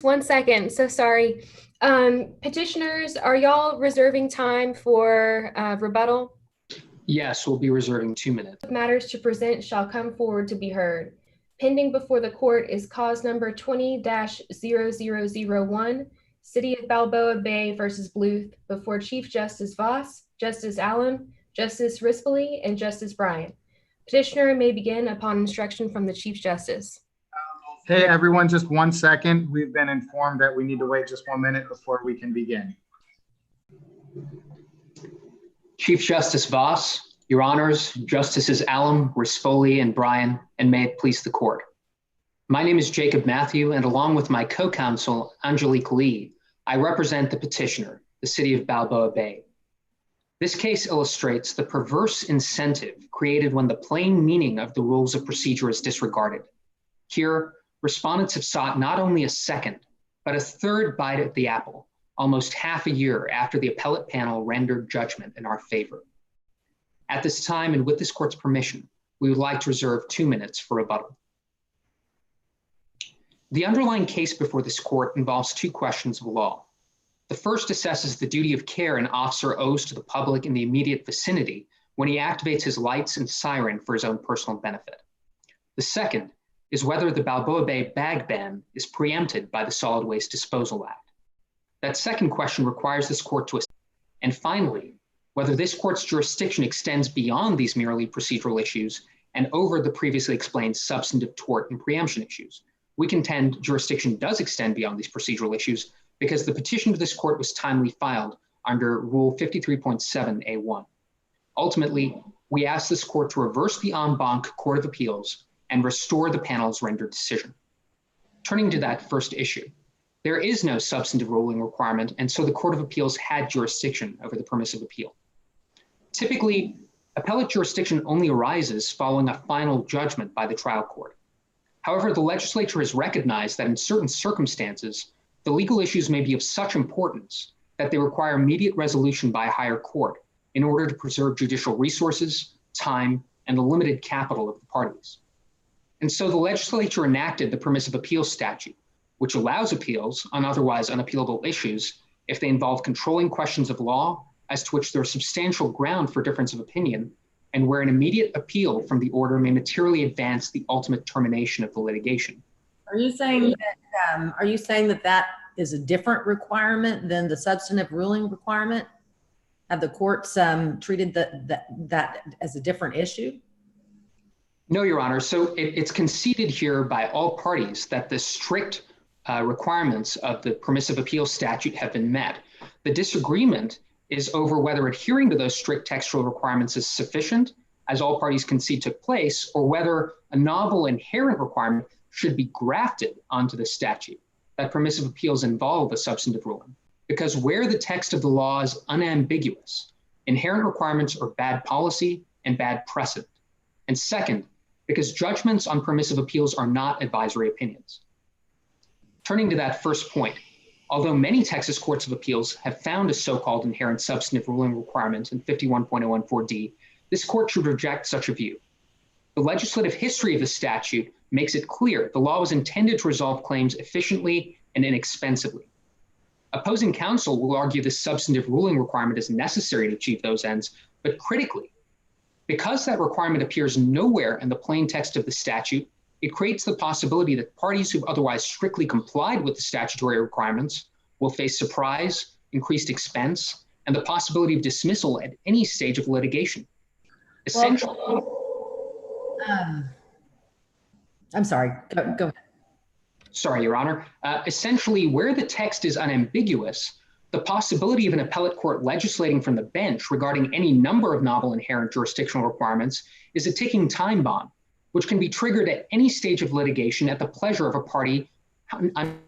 1 second, so sorry. Petitioners, are y'all reserving time for rebuttal? Yes, we'll be reserving 2 minutes. Matters to present shall come forward to be heard. Pending before the court is cause number 20-0001, City of Balboa Bay versus Bluth, before Chief Justice Voss, Justice Allen, Justice Rispoli, and Justice Bryant. Petitioner may begin upon instruction from the Chief Justice. Hey, everyone, just 1 second. We've been informed that we need to wait just 1 minute before we can begin. Chief Justice Voss, Your Honors, Justices Allen, Rispoli, and Bryan, and may it please the court. My name is Jacob Matthew, and along with my co-counsel, Angelique Lee, I represent the petitioner, the City of Balboa Bay. This case illustrates the perverse incentive created when the plain meaning of the rules of procedure is disregarded. Here, respondents have sought not only a second, but a third bite at the apple, almost half a year after the appellate panel rendered judgment in our favor. At this time, and with this court's permission, we would like to reserve 2 minutes for rebuttal. The underlying case before this court involves two questions of law. The first assesses the duty of care an officer owes to the public in the immediate vicinity when he activates his lights and siren for his own personal benefit. The second is whether the Balboa Bay bag ban is preempted by the Solid Waste Disposal Act. That second question requires this court to assess. And finally, whether this court's jurisdiction extends beyond these merely procedural issues and over the previously explained substantive tort and preemption issues. We contend jurisdiction does extend beyond these procedural issues because the petition to this court was timely filed under Rule 53.7A1. Ultimately, we ask this court to reverse the en banc Court of Appeals and restore the panel's rendered decision. Turning to that first issue, there is no substantive ruling requirement, and so the Court of Appeals had jurisdiction over the permissive appeal. Typically, appellate jurisdiction only arises following a final judgment by the trial court. However, the legislature has recognized that in certain circumstances, the legal issues may be of such importance that they require immediate resolution by a higher court in order to preserve judicial resources, time, and the limited capital of the parties. And so the legislature enacted the permissive appeals statute, which allows appeals on otherwise unappealable issues if they involve controlling questions of law as to which there is substantial ground for difference of opinion, and where an immediate appeal from the order may materially advance the ultimate termination of the litigation. Are you saying that that is a different requirement than the substantive ruling requirement? Have the courts treated that as a different issue? No, Your Honor. So it's conceded here by all parties that the strict requirements of the permissive appeals statute have been met. The disagreement is over whether adhering to those strict textual requirements is sufficient, as all parties concede took place, or whether a novel inherent requirement should be grafted onto the statute, that permissive appeals involve a substantive ruling. Because where the text of the law is unambiguous, inherent requirements are bad policy and bad precedent. And second, because judgments on permissive appeals are not advisory opinions. Turning to that first point, although many Texas courts of appeals have found a so-called inherent substantive ruling requirement in 51.014D, this court should reject such a view. The legislative history of the statute makes it clear the law was intended to resolve claims efficiently and inexpensively. Opposing counsel will argue this substantive ruling requirement is necessary to achieve those ends, but critically, because that requirement appears nowhere in the plain text of the statute, it creates the possibility that parties who've otherwise strictly complied with the statutory requirements will face surprise, increased expense, and the possibility of dismissal at any stage of litigation. Essentially, I'm sorry, go ahead. Sorry, Your Honor. Essentially, where the text is unambiguous, the possibility of an appellate court legislating from the bench regarding any number of novel inherent jurisdictional requirements is a ticking time bomb, which can be triggered at any stage of litigation at the pleasure of a party on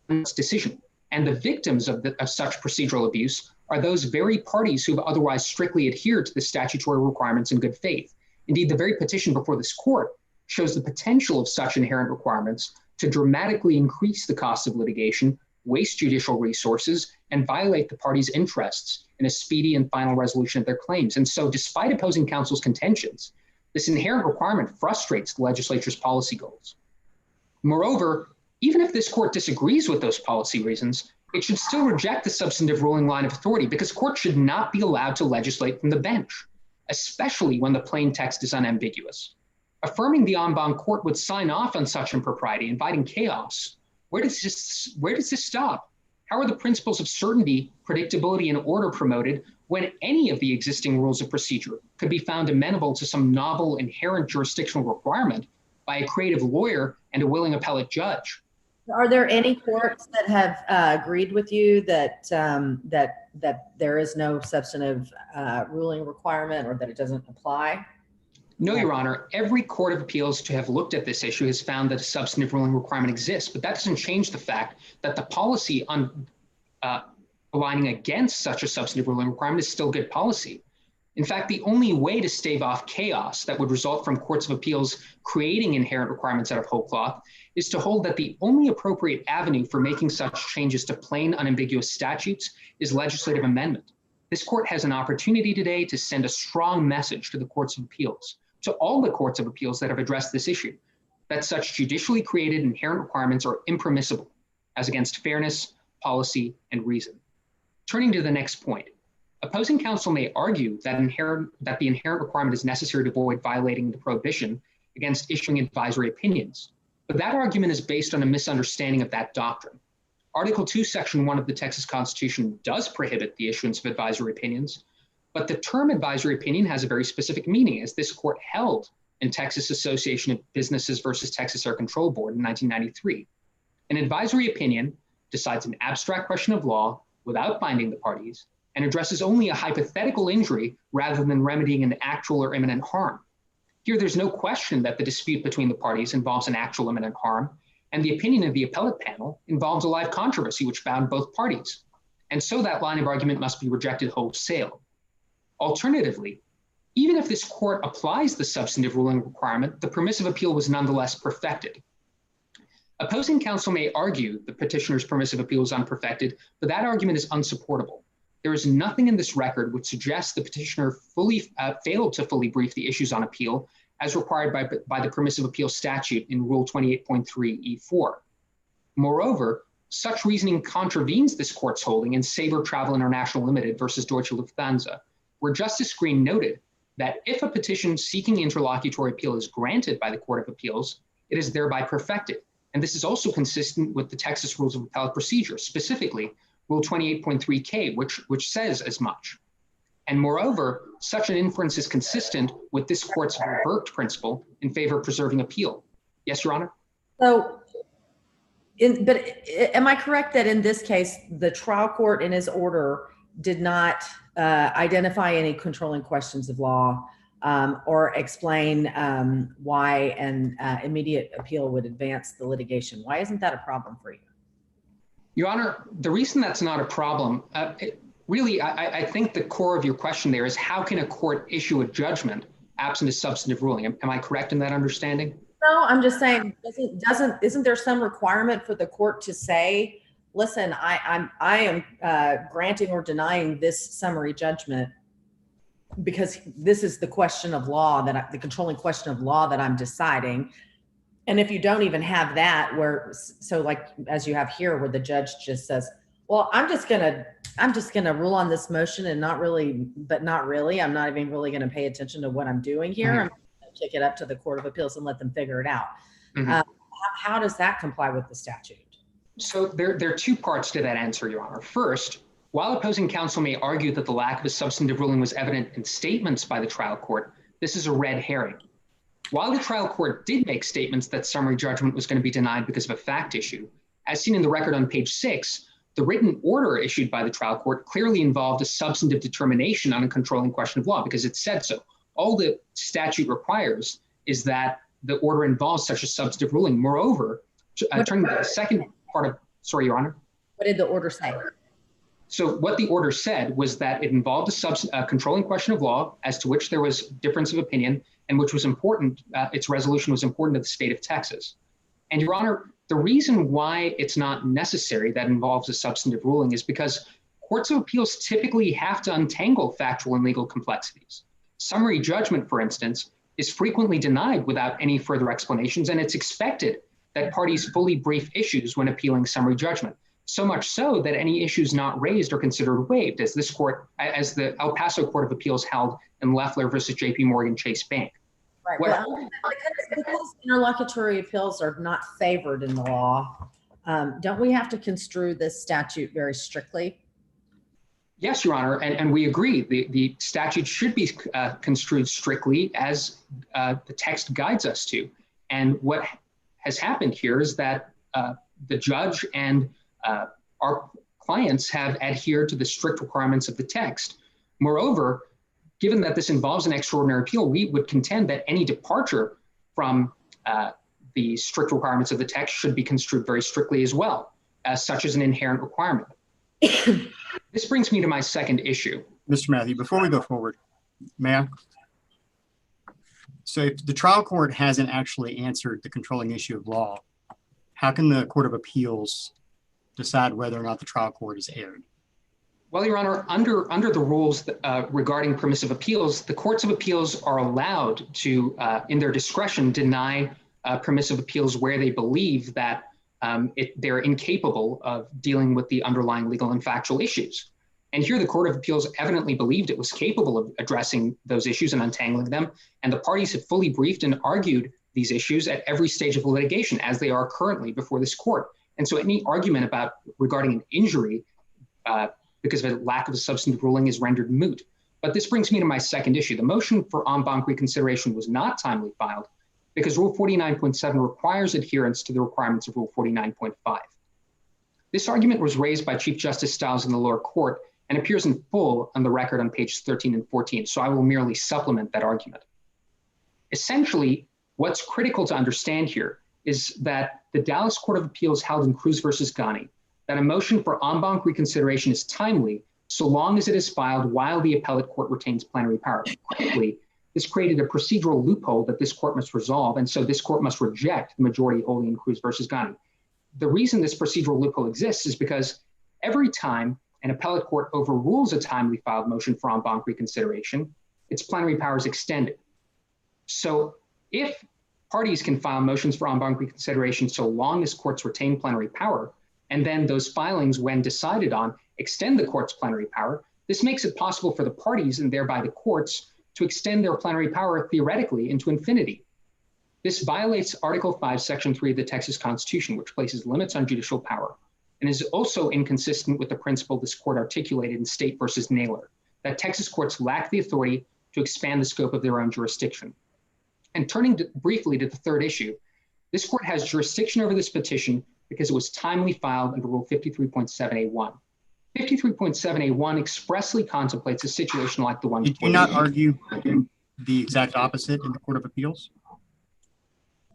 its decision. And the victims of such procedural abuse are those very parties who've otherwise strictly adhered to the statutory requirements in good faith. Indeed, the very petition before this court shows the potential of such inherent requirements to dramatically increase the cost of litigation, waste judicial resources, and violate the parties' interests in a speedy and final resolution of their claims. And so, despite opposing counsel's contentions, this inherent requirement frustrates the legislature's policy goals. Moreover, Even if this court disagrees with those policy reasons, it should still reject the substantive ruling line of authority because courts should not be allowed to legislate from the bench, especially when the plain text is unambiguous. Affirming the en banc court would sign off on such impropriety, inviting chaos. Where does this stop? How are the principles of certainty, predictability, and order promoted when any of the existing rules of procedure could be found amenable to some novel inherent jurisdictional requirement by a creative lawyer and a willing appellate judge? Are there any courts that have agreed with you that that there is no substantive ruling requirement or that it doesn't apply? No, Your Honor. Every court of appeals to have looked at this issue has found that a substantive ruling requirement exists, but that doesn't change the fact that the policy on aligning against such a substantive ruling requirement is still good policy. In fact, the only way to stave off chaos that would result from courts of appeals creating inherent requirements out of whole cloth is to hold that the only appropriate avenue for making such changes to plain, unambiguous statutes is legislative amendment. This court has an opportunity today to send a strong message to the courts of appeals, to all the courts of appeals that have addressed this issue, that such judicially created inherent requirements are impermissible as against fairness, policy, and reason. Turning to the next point, opposing counsel may argue that the inherent requirement is necessary to avoid violating the prohibition against issuing advisory opinions, but that argument is based on a misunderstanding of that doctrine. Article 2, Section 1 of the Texas Constitution does prohibit the issuance of advisory opinions, but the term advisory opinion has a very specific meaning, as this court held in Texas Association of Businesses versus Texas Air Control Board in 1993. An advisory opinion decides an abstract question of law without binding the parties and addresses only a hypothetical injury rather than remedying an actual or imminent harm. Here, there's no question that the dispute between the parties involves an actual imminent harm, and the opinion of the appellate panel involves a live controversy which bound both parties. And so that line of argument must be rejected wholesale. Alternatively, even if this court applies the substantive ruling requirement, the permissive appeal was nonetheless perfected. Opposing counsel may argue the petitioner's permissive appeal is unperfected, but that argument is unsupportable. There is nothing in this record which suggests the petitioner failed to fully brief the issues on appeal as required by the permissive appeal statute in Rule 28.3E4. Moreover, such reasoning contravenes this court's holding in Sabre Travel International Limited versus Deutsche Lufthansa, where Justice Green noted that if a petition seeking interlocutory appeal is granted by the Court of Appeals, it is thereby perfected. And this is also consistent with the Texas Rules of Appellate Procedure, specifically Rule 28.3K, which says as much. And moreover, such an inference is consistent with this court's revert principle in favor of preserving appeal. Yes, Your Honor? So, but am I correct that in this case, the trial court in his order did not identify any controlling questions of law or explain why an immediate appeal would advance the litigation? Why isn't that a problem for you? Your Honor, the reason that's not a problem, I think the core of your question there is how can a court issue a judgment absent a substantive ruling? Am I correct in that understanding? No, I'm just saying, isn't there some requirement for the court to say, listen, I am granting or denying this summary judgment because this is the question of law the controlling question of law that I'm deciding. And if you don't even have that, so like as you have here, where the judge just says, well, I'm just gonna rule on this motion and not really. I'm not even really gonna pay attention to what I'm doing here. Mm-hmm. I'm gonna kick it up to the Court of Appeals and let them figure it out. Mm-hmm. How does that comply with the statute? So there are two parts to that answer, Your Honor. First, while opposing counsel may argue that the lack of a substantive ruling was evident in statements by the trial court, this is a red herring. While the trial court did make statements that summary judgment was going to be denied because of a fact issue, as seen in the record on page 6, the written order issued by the trial court clearly involved a substantive determination on a controlling question of law because it said so. All the statute requires is that the order involves such a substantive ruling. Moreover, turning to the second part of, sorry, Your Honor. What did the order say? So what the order said was that it involved a controlling question of law as to which there was difference of opinion and which was important, its resolution was important to the state of Texas. And Your Honor, the reason why it's not necessary that involves a substantive ruling is because courts of appeals typically have to untangle factual and legal complexities. Summary judgment, for instance, is frequently denied without any further explanations, and it's expected that parties fully brief issues when appealing summary judgment. So much so that any issues not raised are considered waived, as the El Paso Court of Appeals held in Loeffler versus JP Morgan Chase Bank. Right. Well, because interlocutory appeals are not favored in the law, don't we have to construe this statute very strictly? Yes, Your Honor, and we agree. The statute should be construed strictly as the text guides us to. And what has happened here is that the judge and our clients have adhered to the strict requirements of the text. Moreover, given that this involves an extraordinary appeal, we would contend that any departure from the strict requirements of the text should be construed very strictly as well, as such as an inherent requirement. This brings me to my second issue. Mr. Matthew, before we go forward, may I? So if the trial court hasn't actually answered the controlling issue of law, how can the Court of Appeals decide whether or not the trial court has erred? Well, Your Honor, under the rules regarding permissive appeals, the courts of appeals are allowed to, in their discretion, deny permissive appeals where they believe that they're incapable of dealing with the underlying legal and factual issues. And here the Court of Appeals evidently believed it was capable of addressing those issues and untangling them, and the parties have fully briefed and argued these issues at every stage of the litigation, as they are currently before this court. And so any argument regarding an injury because of a lack of a substantive ruling is rendered moot. But this brings me to my second issue. The motion for en banc reconsideration was not timely filed because Rule 49.7 requires adherence to the requirements of Rule 49.5. This argument was raised by Chief Justice Stiles in the lower court and appears in full on the record on pages 13 and 14, so I will merely supplement that argument. Essentially, what's critical to understand here is that the Dallas Court of Appeals held in Cruz versus Ghani that a motion for en banc reconsideration is timely so long as it is filed while the appellate court retains plenary power. Critically, this created a procedural loophole that this court must resolve, and so this court must reject the majority holding in Cruz versus Ghani. The reason this procedural loophole exists is because every time an appellate court overrules a timely filed motion for en banc reconsideration, its plenary power is extended. So if parties can file motions for en banc reconsideration so long as courts retain plenary power, and then those filings, when decided on, extend the court's plenary power, this makes it possible for the parties and thereby the courts to extend their plenary power theoretically into infinity. This violates Article 5, Section 3 of the Texas Constitution, which places limits on judicial power, and is also inconsistent with the principle this court articulated in State versus Naylor, that Texas courts lack the authority to expand the scope of their own jurisdiction. And turning briefly to the third issue, this court has jurisdiction over this petition because it was timely filed under Rule 53.7A1. 53.7A1 expressly contemplates a situation like the one. Did you not argue the exact opposite in the Court of Appeals?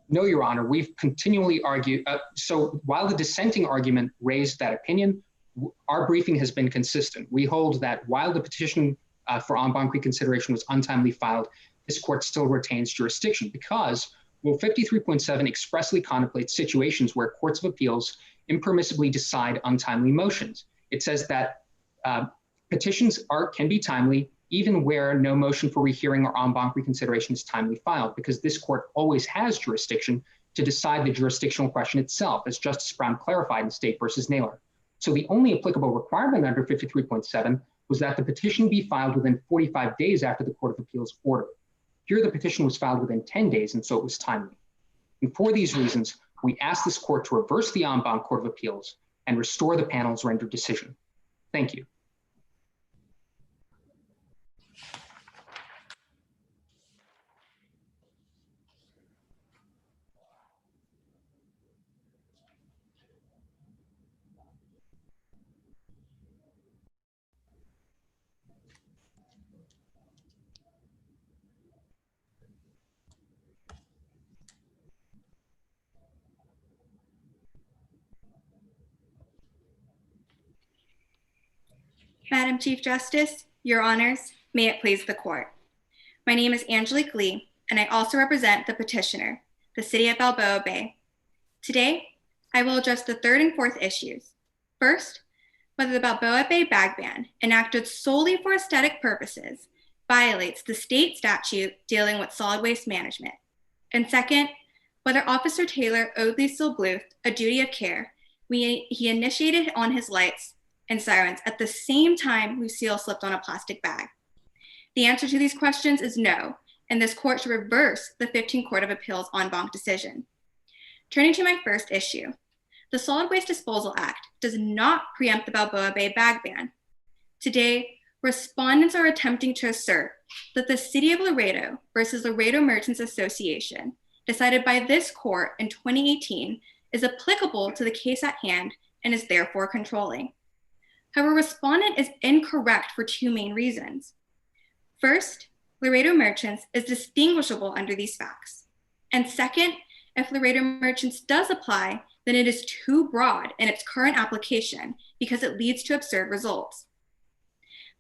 No, Your Honor. We've continually argued. So while the dissenting argument raised that opinion, our briefing has been consistent. We hold that while the petition for en banc reconsideration was untimely filed, this court still retains jurisdiction because Rule 53.7 expressly contemplates situations where courts of appeals impermissibly decide untimely motions. It says that petitions can be timely even where no motion for rehearing or en banc reconsideration is timely filed, because this court always has jurisdiction to decide the jurisdictional question itself, as Justice Brown clarified in State versus Naylor. So the only applicable requirement under 53.7 was that the petition be filed within 45 days after the Court of Appeals order. Here, the petition was filed within 10 days, and so it was timely. And for these reasons, we ask this court to reverse the en banc Court of Appeals and restore the panel's rendered decision. Thank you. Madam Chief Justice, Your Honors, may it please the court. My name is Angelique Lee, and I also represent the petitioner, the City of Balboa Bay. Today, I will address the third and fourth issues. First, whether the Balboa Bay bag ban, enacted solely for aesthetic purposes, violates the state statute dealing with solid waste management. And second, whether Officer Taylor owed Liesl Bluth a duty of care when he initiated on his lights and sirens at the same time Lucille slipped on a plastic bag. The answer to these questions is no, and this court should reverse the 15 Court of Appeals en banc decision. Turning to my first issue, the Solid Waste Disposal Act does not preempt the Balboa Bay bag ban. Today, respondents are attempting to assert that the City of Laredo versus Laredo Merchants Association, decided by this court in 2018, is applicable to the case at hand and is therefore controlling. However, respondent is incorrect for two main reasons. First, Laredo Merchants is distinguishable under these facts. And second, if Laredo Merchants does apply, then it is too broad in its current application because it leads to absurd results.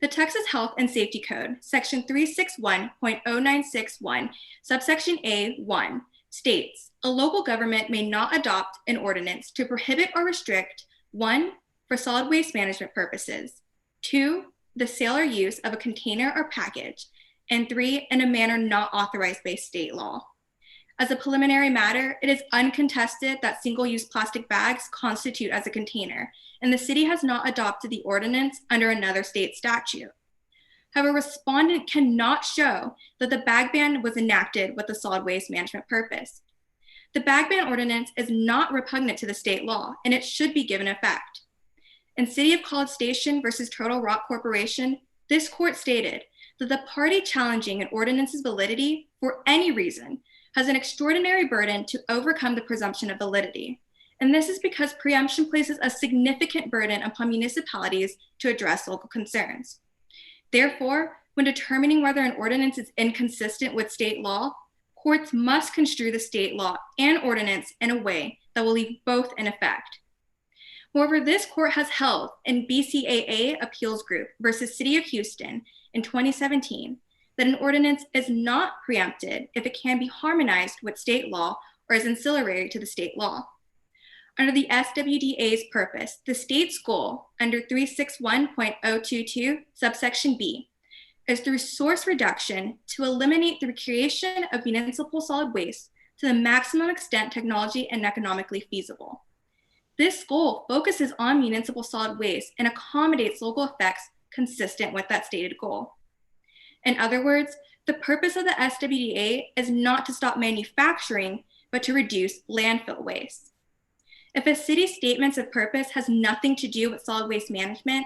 The Texas Health and Safety Code, section 361.0961, subsection A1, states, a local government may not adopt an ordinance to prohibit or restrict, 1, for solid waste management purposes, 2, the sale or use of a container or package, and 3, in a manner not authorized by state law. As a preliminary matter, it is uncontested that single-use plastic bags constitute as a container, and the city has not adopted the ordinance under another state statute. However, respondent cannot show that the bag ban was enacted with a solid waste management purpose. The bag ban ordinance is not repugnant to the state law, and it should be given effect. In City of College Station versus Turtle Rock Corporation, this court stated that the party challenging an ordinance's validity for any reason has an extraordinary burden to overcome the presumption of validity. And this is because preemption places a significant burden upon municipalities to address local concerns. Therefore, when determining whether an ordinance is inconsistent with state law, courts must construe the state law and ordinance in a way that will leave both in effect. Moreover, this court has held in BCAA Appeals Group versus City of Houston in 2017 that an ordinance is not preempted if it can be harmonized with state law or is ancillary to the state law. Under the SWDA's purpose, the state's goal under 361.022 subsection B is through source reduction to eliminate the recreation of municipal solid waste to the maximum extent technology and economically feasible. This goal focuses on municipal solid waste and accommodates local effects consistent with that stated goal. In other words, the purpose of the SWDA is not to stop manufacturing, but to reduce landfill waste. If a city's statements of purpose has nothing to do with solid waste management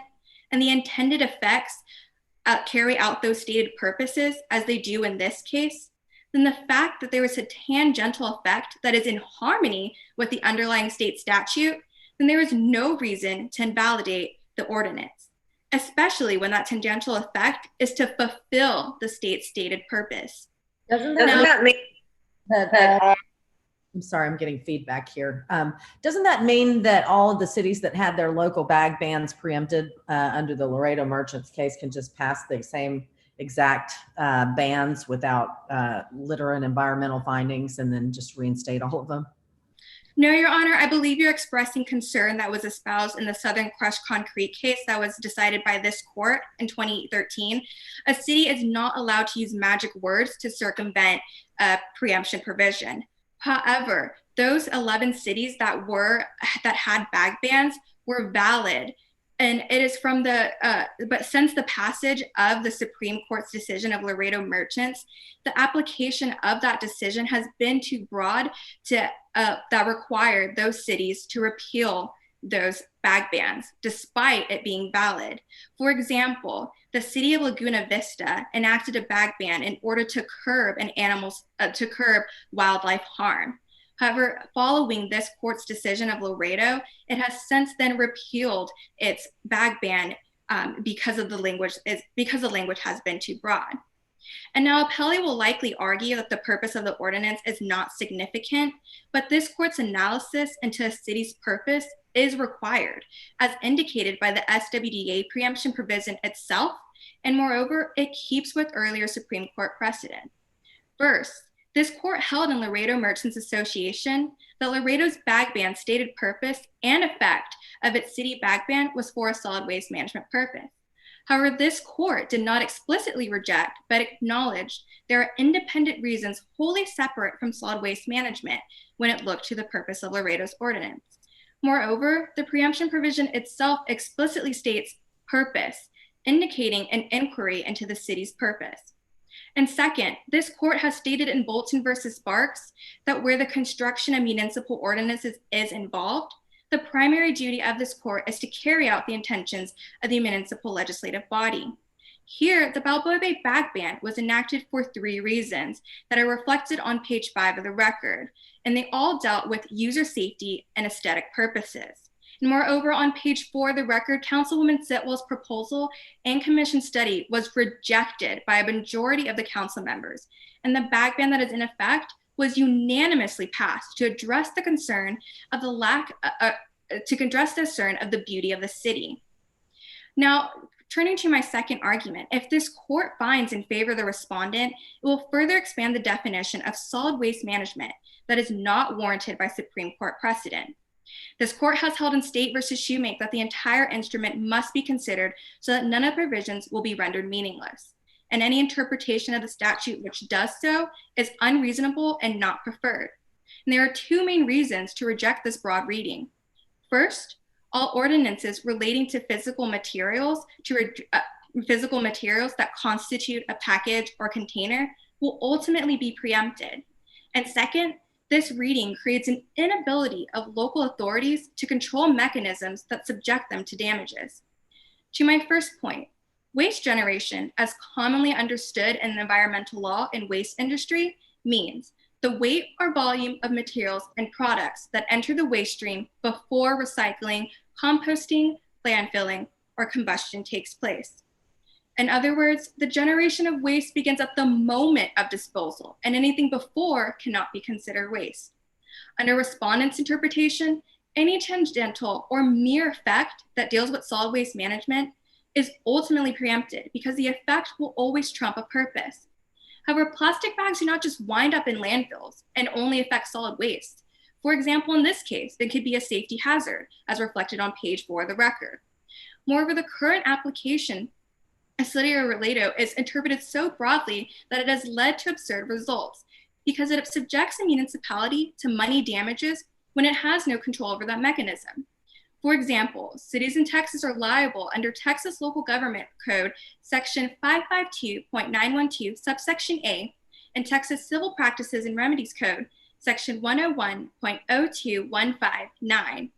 and the intended effects carry out those stated purposes as they do in this case, then the fact that there is a tangential effect that is in harmony with the underlying state statute, then there is no reason to invalidate the ordinance, especially when that tangential effect is to fulfill the state's stated purpose. Doesn't that mean that I'm sorry, I'm getting feedback here. Doesn't that mean that all of the cities that had their local bag bans preempted under the Laredo Merchants case can just pass the same exact bans without litter and environmental findings and then just reinstate all of them? No, Your Honor, I believe you're expressing concern that was espoused in the Southern Crushed Concrete case that was decided by this court in 2013. A city is not allowed to use magic words to circumvent a preemption provision. However, those 11 cities that had bag bans were valid. And it is from but since the passage of the Supreme Court's decision of Laredo Merchants, the application of that decision has been too broad to that required those cities to repeal those bag bans, despite it being valid. For example, the city of Laguna Vista enacted a bag ban in order to curb wildlife harm. However, following this court's decision of Laredo, it has since then repealed its bag ban because the language has been too broad. And now appellee will likely argue that the purpose of the ordinance is not significant, but this court's analysis into a city's purpose is required, as indicated by the SWDA preemption provision itself, and moreover, it keeps with earlier Supreme Court precedent. First, this court held in Laredo Merchants Association that Laredo's bag ban stated purpose and effect of its city bag ban was for a solid waste management purpose. However, this court did not explicitly reject, but acknowledged there are independent reasons wholly separate from solid waste management when it looked to the purpose of Laredo's ordinance. Moreover, the preemption provision itself explicitly states purpose, indicating an inquiry into the city's purpose. And second, this court has stated in Bolton versus Sparks that where the construction of municipal ordinances is involved, the primary duty of this court is to carry out the intentions of the municipal legislative body. Here, the Balboa Bay bag ban was enacted for 3 reasons that are reflected on page 5 of the record, and they all dealt with user safety and aesthetic purposes. And moreover, on page 4 of the record, Councilwoman Sitwell's proposal and commission study was rejected by a majority of the council members, and the bag ban that is in effect was unanimously passed to address the concern of the the beauty of the city. Now, turning to my second argument, if this court finds in favor of the respondent, it will further expand the definition of solid waste management that is not warranted by Supreme Court precedent. This court has held in State versus Shoemake that the entire instrument must be considered so that none of the provisions will be rendered meaningless. And any interpretation of the statute which does so is unreasonable and not preferred. And there are 2 main reasons to reject this broad reading. First, all ordinances relating to physical materials that constitute a package or container will ultimately be preempted. And second, this reading creates an inability of local authorities to control mechanisms that subject them to damages. To my first point, waste generation, as commonly understood in the environmental law and waste industry, means the weight or volume of materials and products that enter the waste stream before recycling, composting, landfilling, or combustion takes place. In other words, the generation of waste begins at the moment of disposal, and anything before cannot be considered waste. Under respondent's interpretation, any tangential or mere effect that deals with solid waste management is ultimately preempted because the effect will always trump a purpose. However, plastic bags do not just wind up in landfills and only affect solid waste. For example, in this case, they could be a safety hazard, as reflected on page 4 of the record. Moreover, the current application of City of Laredo is interpreted so broadly that it has led to absurd results because it subjects a municipality to money damages when it has no control over that mechanism. For example, cities in Texas are liable under Texas Local Government Code, section 552.912, subsection A, and Texas Civil Practices and Remedies Code, section 101.02159,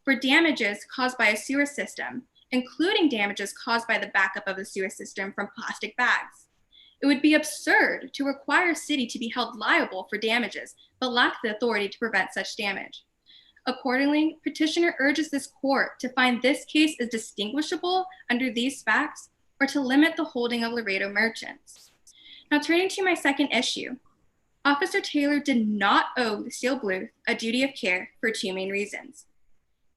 for damages caused by a sewer system, including damages caused by the backup of the sewer system from plastic bags. It would be absurd to require a city to be held liable for damages, but lack the authority to prevent such damage. Accordingly, petitioner urges this court to find this case as distinguishable under these facts or to limit the holding of Laredo merchants. Now, turning to my second issue, Officer Taylor did not owe Lucille Bluth a duty of care for 2 main reasons.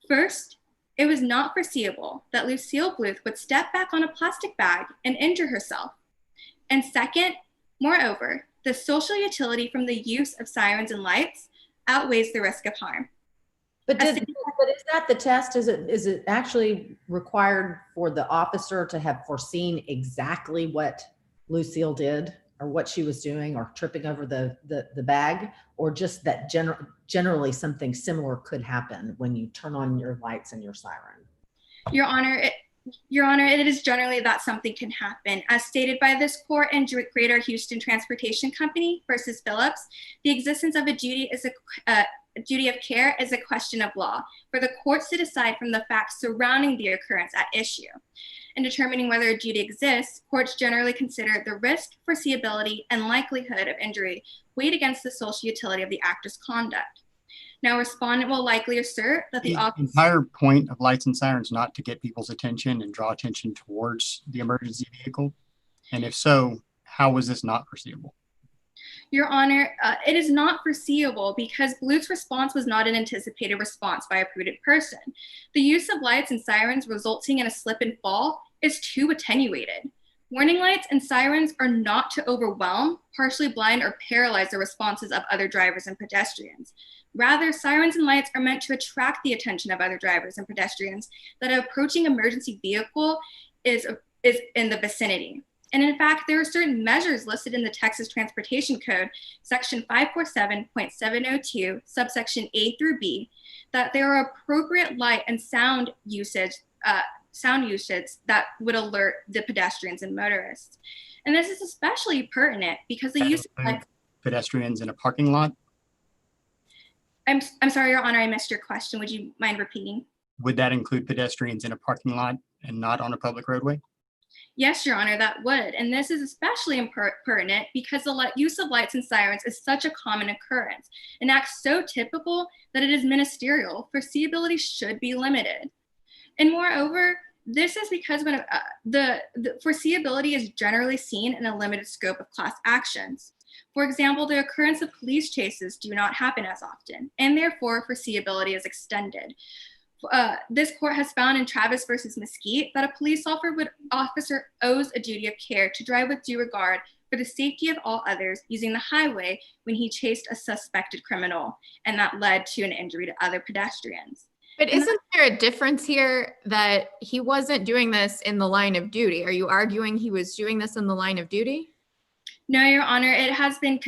First, it was not foreseeable that Lucille Bluth would step back on a plastic bag and injure herself. And second, moreover, the social utility from the use of sirens and lights outweighs the risk of harm. But is that the test? Is it actually required for the officer to have foreseen exactly what Lucille did or what she was doing or tripping over the bag, or just that generally something similar could happen when you turn on your lights and your siren? Your Honor, it is generally that something can happen. As stated by this court in Greater Houston Transportation Company versus Phillips, the existence of a duty of care is a question of law for the courts to decide from the facts surrounding the occurrence at issue. In determining whether a duty exists, courts generally consider the risk, foreseeability, and likelihood of injury weighed against the social utility of the actor's conduct. Now, respondent will likely assert that the entire point of lights and sirens not to get people's attention and draw attention towards the emergency vehicle. And if so, how was this not foreseeable? Your Honor, it is not foreseeable because Bluth's response was not an anticipated response by a prudent person. The use of lights and sirens resulting in a slip and fall is too attenuated. Warning lights and sirens are not to overwhelm, partially blind, or paralyze the responses of other drivers and pedestrians. Rather, sirens and lights are meant to attract the attention of other drivers and pedestrians that an approaching emergency vehicle is is in the vicinity. And in fact, there are certain measures listed in the Texas Transportation Code, section 547.702, subsection A through B, that there are appropriate light and sound usage that would alert the pedestrians and motorists. And this is especially pertinent because the use of pedestrians in a parking lot. I'm sorry, Your Honor, I missed your question. Would you mind repeating? Would that include pedestrians in a parking lot and not on a public roadway? Yes, Your Honor, that would. And this is especially pertinent because the use of lights and sirens is such a common occurrence, an act so typical that it is ministerial. Foreseeability should be limited. And moreover, this is because when the foreseeability is generally seen in a limited scope of class actions. For example, the occurrence of police chases do not happen as often, and therefore foreseeability is extended. This court has found in Travis versus Mesquite that a police officer owes a duty of care to drive with due regard for the safety of all others using the highway when he chased a suspected criminal, and that led to an injury to other pedestrians. But isn't there a difference here that he wasn't doing this in the line of duty? Are you arguing he was doing this in the line of duty? No, Your Honor, it has been,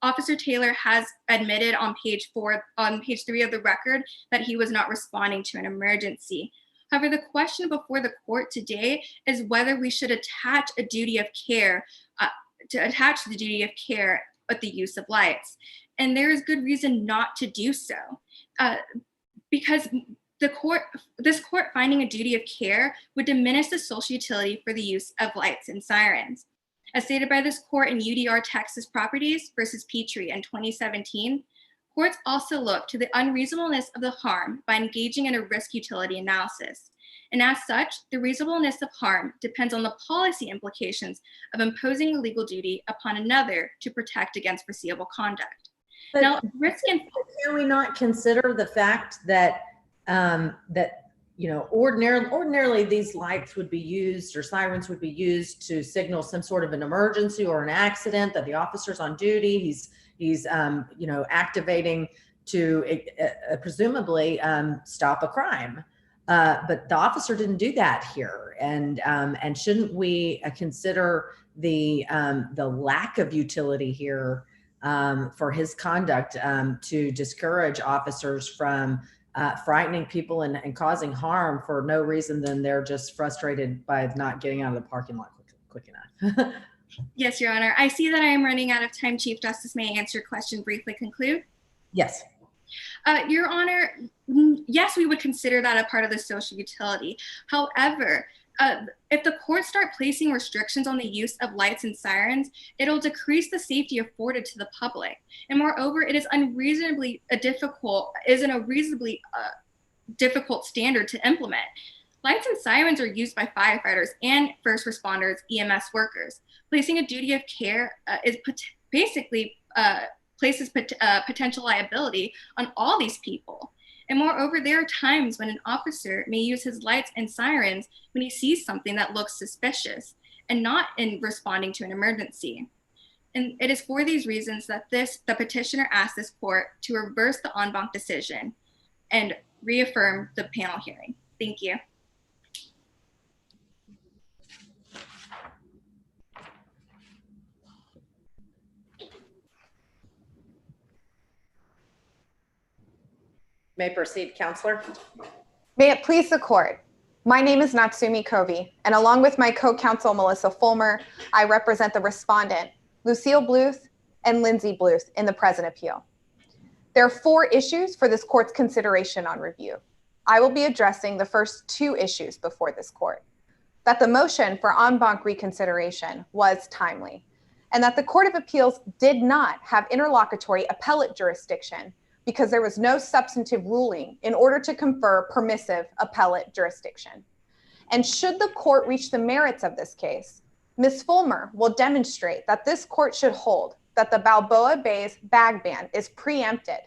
Officer Taylor has admitted on page 3 of the record that he was not responding to an emergency. However, the question before the court today is whether we should attach a duty of care, the duty of care with the use of lights. And there is good reason not to do so. Because this court finding a duty of care would diminish the social utility for the use of lights and sirens. As stated by this court in UDR Texas Properties versus Petrie in 2017, courts also look to the unreasonableness of the harm by engaging in a risk utility analysis. And as such, the reasonableness of harm depends on the policy implications of imposing a legal duty upon another to protect against foreseeable conduct. But now, risk and can we not consider the fact that ordinarily these lights would be used or sirens would be used to signal some sort of an emergency or an accident, that the officer's on duty, he's activating to presumably stop a crime. But the officer didn't do that here, and shouldn't we consider the lack of utility here for his conduct to discourage officers from frightening people and causing harm for no reason than they're just frustrated by not getting out of the parking lot quick enough? Yes, Your Honor. I see that I am running out of time. Chief Justice, may I answer your question briefly conclude? Yes. Your Honor, yes, we would consider that a part of the social utility. However, if the courts start placing restrictions on the use of lights and sirens, it'll decrease the safety afforded to the public. And moreover, it is a reasonably difficult standard to implement. Lights and sirens are used by firefighters and first responders, EMS workers. Placing a duty of care places potential liability on all these people. And moreover, there are times when an officer may use his lights and sirens when he sees something that looks suspicious and not in responding to an emergency. And it is for these reasons that the petitioner asked this court to reverse the en banc decision and reaffirm the panel hearing. Thank you. May proceed, Counselor. May it please the court. My name is Natsumi Kobe, and along with my co-counsel, Melissa Fulmer, I represent the respondent, Lucille Bluth and Lindsay Bluth, in the present appeal. There are 4 issues for this court's consideration on review. I will be addressing the first 2 issues before this court: that the motion for en banc reconsideration was timely, and that the Court of Appeals did not have interlocutory appellate jurisdiction because there was no substantive ruling in order to confer permissive appellate jurisdiction. And should the court reach the merits of this case, Ms. Fulmer will demonstrate that this court should hold that the Balboa Bay's bag ban is preempted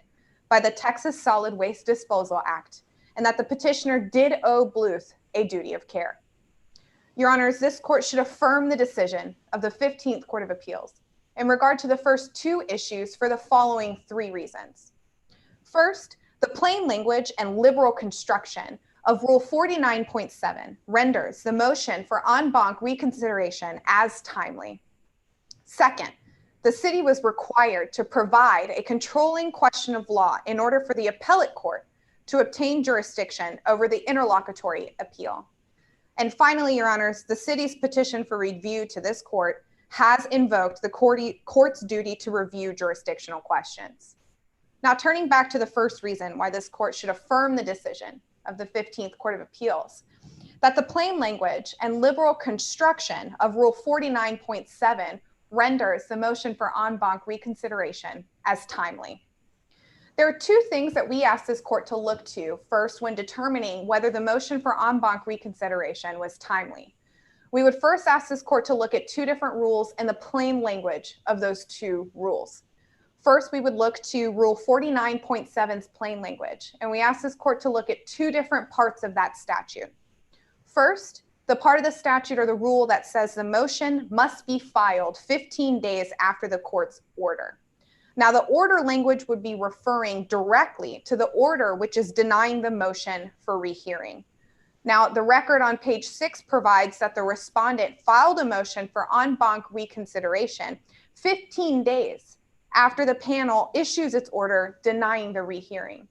by the Texas Solid Waste Disposal Act, and that the petitioner did owe Bluth a duty of care. Your Honors, this court should affirm the decision of the 15th Court of Appeals in regard to the first 2 issues for the following 3 reasons. First, the plain language and liberal construction of Rule 49.7 renders the motion for en banc reconsideration as timely. Second, the city was required to provide a controlling question of law in order for the appellate court to obtain jurisdiction over the interlocutory appeal. And finally, Your Honors, the city's petition for review to this court has invoked the court's duty to review jurisdictional questions. Now, turning back to the first reason why this court should affirm the decision of the 15th Court of Appeals, that the plain language and liberal construction of Rule 49.7 renders the motion for en banc reconsideration as timely. There are two things that we ask this court to look to first when determining whether the motion for en banc reconsideration was timely. We would first ask this court to look at two different rules and the plain language of those two rules. First, we would look to Rule 49.7's plain language, and we ask this court to look at two different parts of that statute. First, the part of the statute or the rule that says the motion must be filed 15 days after the court's order. Now, the order language would be referring directly to the order which is denying the motion for rehearing. Now, the record on page 6 provides that the respondent filed a motion for en banc reconsideration 15 days after the panel issues its order denying the rehearing.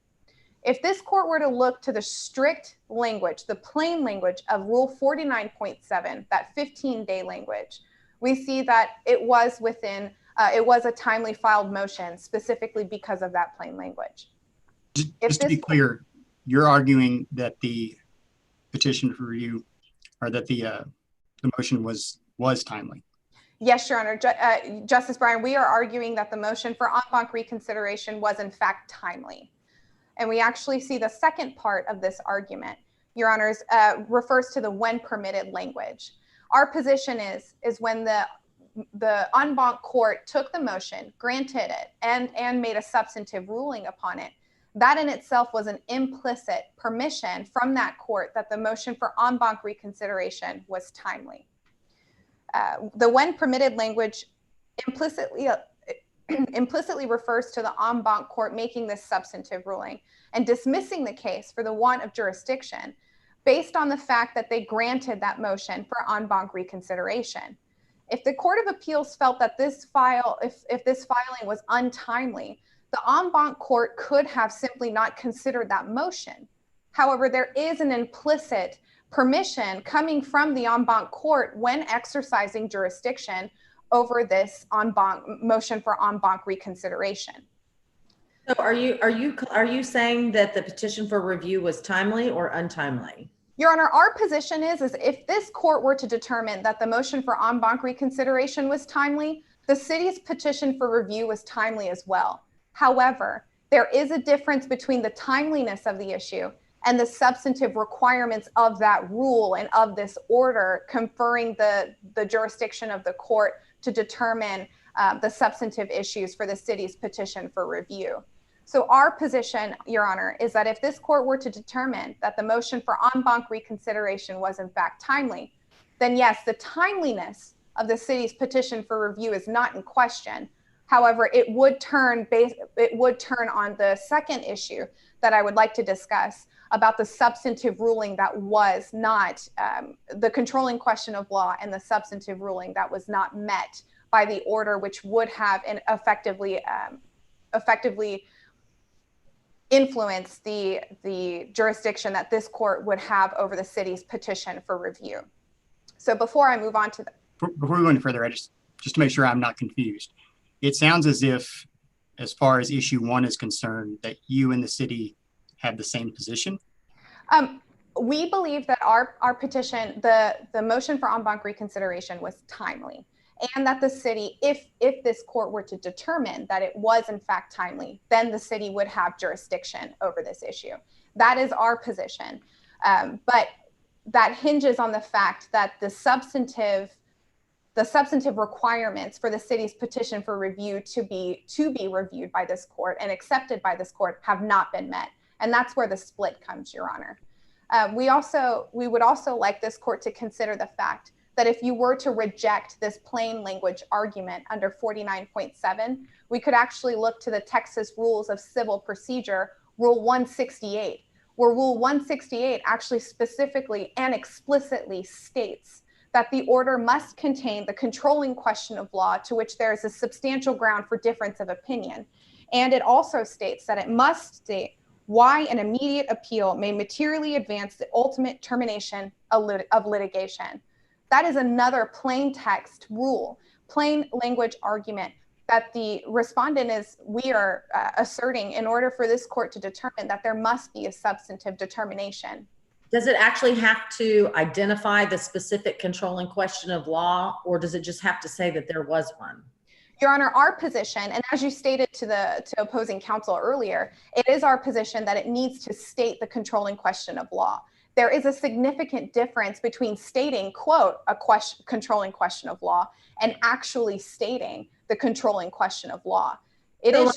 If this court were to look to the strict language, the plain language of Rule 49.7, that 15-day language, we see that it was a timely filed motion specifically because of that plain language. Just to be clear, you're arguing that the petition for review, or that the motion was timely. Yes, Your Honor. Justice Bryan, we are arguing that the motion for en banc reconsideration was in fact timely. And we actually see the second part of this argument, Your Honors, refers to the when permitted language. Our position is when the en banc court took the motion, granted it, and made a substantive ruling upon it, that in itself was an implicit permission from that court that the motion for en banc reconsideration was timely. The when permitted language implicitly refers to the en banc court making this substantive ruling and dismissing the case for the want of jurisdiction based on the fact that they granted that motion for en banc reconsideration. If the Court of Appeals felt that if this filing was untimely, the en banc court could have simply not considered that motion. However, there is an implicit permission coming from the en banc court when exercising jurisdiction over this motion for en banc reconsideration. So are you saying that the petition for review was timely or untimely? Your Honor, our position is if this court were to determine that the motion for en banc reconsideration was timely, the city's petition for review was timely as well. However, there is a difference between the timeliness of the issue and the substantive requirements of that rule and of this order conferring the jurisdiction of the court to determine the substantive issues for the city's petition for review. So our position, Your Honor, is that if this court were to determine that the motion for en banc reconsideration was in fact timely, then yes, the timeliness of the city's petition for review is not in question. However, it would turn on the second issue that I would like to discuss about the substantive ruling that was not the controlling question of law and the substantive ruling that was not met by the order, which would have effectively influence the jurisdiction that this court would have over the city's petition for review. So before I move on to before we go any further, just to make sure I'm not confused, it sounds as if, as far as issue 1 is concerned, that you and the city have the same position. We believe that our petition, the motion for en banc reconsideration, was timely, and that the city, if this court were to determine that it was in fact timely, then the city would have jurisdiction over this issue. That is our position. But that hinges on the fact that the substantive requirements for the city's petition for review to be reviewed by this court and accepted by this court have not been met. And that's where the split comes, Your Honor. We would also like this court to consider the fact that if you were to reject this plain language argument under 49.7, we could actually look to the Texas Rules of Civil Procedure, Rule 168, where Rule 168 actually specifically and explicitly states that the order must contain the controlling question of law to which there is a substantial ground for difference of opinion. And it also states that it must state why an immediate appeal may materially advance the ultimate termination of litigation. That is another plain text rule, plain language argument that the respondent we are asserting in order for this court to determine that there must be a substantive determination. Does it actually have to identify the specific controlling question of law, or does it just have to say that there was one? Your Honor, our position, and as you stated to opposing counsel earlier, it is our position that it needs to state the controlling question of law. There is a significant difference between stating, quote, controlling question of law and actually stating the controlling question of law. So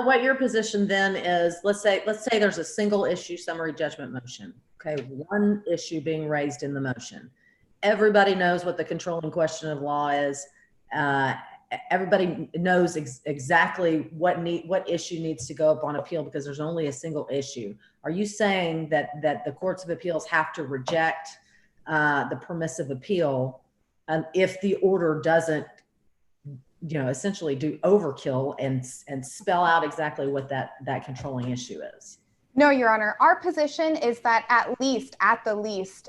what your position then is, let's say there's a single issue summary judgment motion. Okay, one issue being raised in the motion. Everybody knows what the controlling question of law is. Everybody knows exactly what issue needs to go up on appeal because there's only a single issue. Are you saying that the courts of appeals have to reject the permissive appeal if the order doesn't, essentially do overkill and spell out exactly what that controlling issue is? No, Your Honor. Our position is that at the least,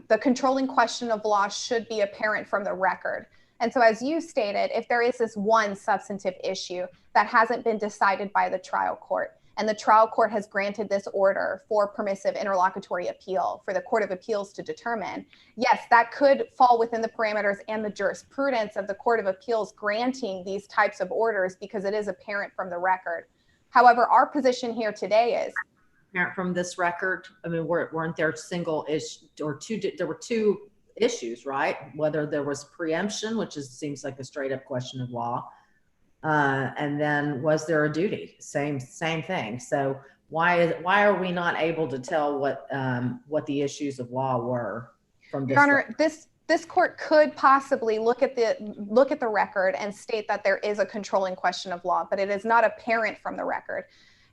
the controlling question of law should be apparent from the record. And so as you stated, if there is this one substantive issue that hasn't been decided by the trial court, and the trial court has granted this order for permissive interlocutory appeal for the Court of Appeals to determine, yes, that could fall within the parameters and the jurisprudence of the Court of Appeals granting these types of orders because it is apparent from the record. However, our position here today is apparent from this record. I mean, weren't there single issue or two? There were two issues, right? Whether there was preemption, which seems like a straight up question of law, and then was there a duty? Same thing. So why are we not able to tell what the issues of law were from this? Your Honor, this court could possibly look at the record and state that there is a controlling question of law, but it is not apparent from the record.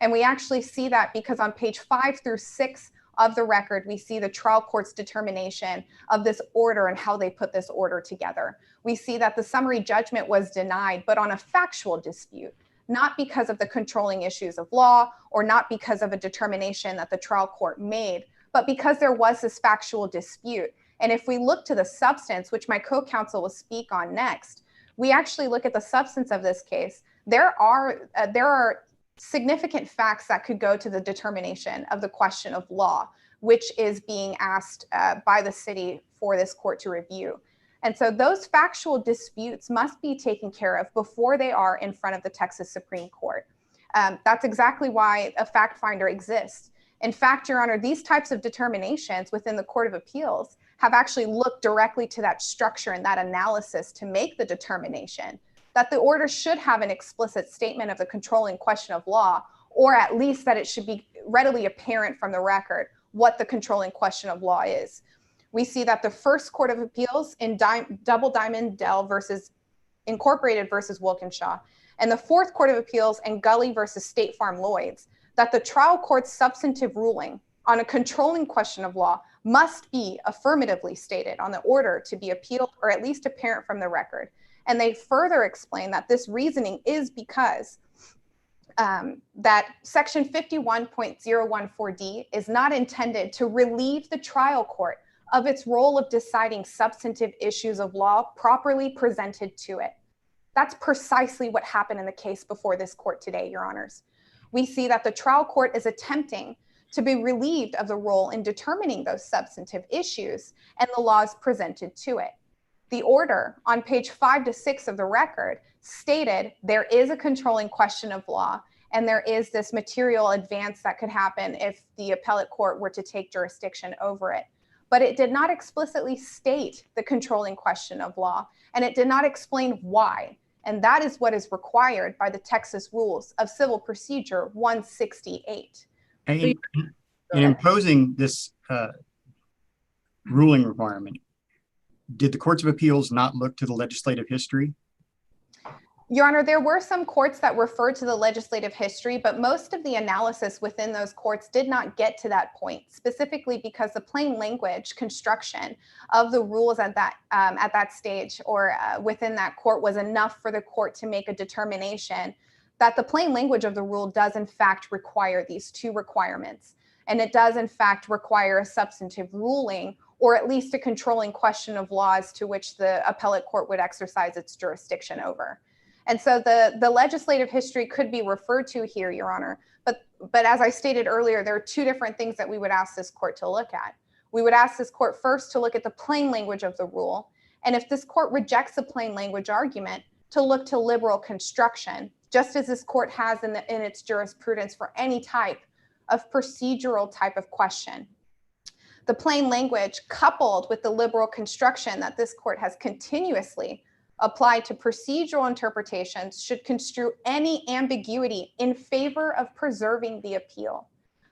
And we actually see that because on page 5 through 6 of the record, we see the trial court's determination of this order and how they put this order together. We see that the summary judgment was denied, but on a factual dispute, not because of the controlling issues of law or not because of a determination that the trial court made, but because there was this factual dispute. And if we look to the substance, which my co-counsel will speak on next, we actually look at the substance of this case. There are significant facts that could go to the determination of the question of law, which is being asked by the city for this court to review. And so those factual disputes must be taken care of before they are in front of the Texas Supreme Court. That's exactly why a fact finder exists. In fact, Your Honor, these types of determinations within the Court of Appeals have actually looked directly to that structure and that analysis to make the determination that the order should have an explicit statement of the controlling question of law, or at least that it should be readily apparent from the record what the controlling question of law is. We see that the first Court of Appeals in Double Diamond Dell versus Incorporated versus Wilkinshaw, and the fourth Court of Appeals in Gully versus State Farm Lloyds, that the trial court's substantive ruling on a controlling question of law must be affirmatively stated on the order to be appealed, or at least apparent from the record. And they further explain that this reasoning is because that section 51.014D is not intended to relieve the trial court of its role of deciding substantive issues of law properly presented to it. That's precisely what happened in the case before this court today, Your Honors. We see that the trial court is attempting to be relieved of the role in determining those substantive issues and the laws presented to it. The order on page 5 to 6 of the record stated there is a controlling question of law and there is this material advance that could happen if the appellate court were to take jurisdiction over it. But it did not explicitly state the controlling question of law, and it did not explain why. And that is what is required by the Texas Rules of Civil Procedure 168. In imposing this ruling requirement, did the courts of appeals not look to the legislative history? Your Honor, there were some courts that referred to the legislative history, but most of the analysis within those courts did not get to that point, specifically because the plain language construction of the rules at that stage or within that court was enough for the court to make a determination that the plain language of the rule does in fact require these two requirements. And it does in fact require a substantive ruling or at least a controlling question of law as to which the appellate court would exercise its jurisdiction over. And so the legislative history could be referred to here, Your Honor. But as I stated earlier, there are two different things that we would ask this court to look at. We would ask this court first to look at the plain language of the rule. And if this court rejects the plain language argument, to look to liberal construction, just as this court has in its jurisprudence for any type of procedural type of question. The plain language coupled with the liberal construction that this court has continuously applied to procedural interpretations should construe any ambiguity in favor of preserving the appeal.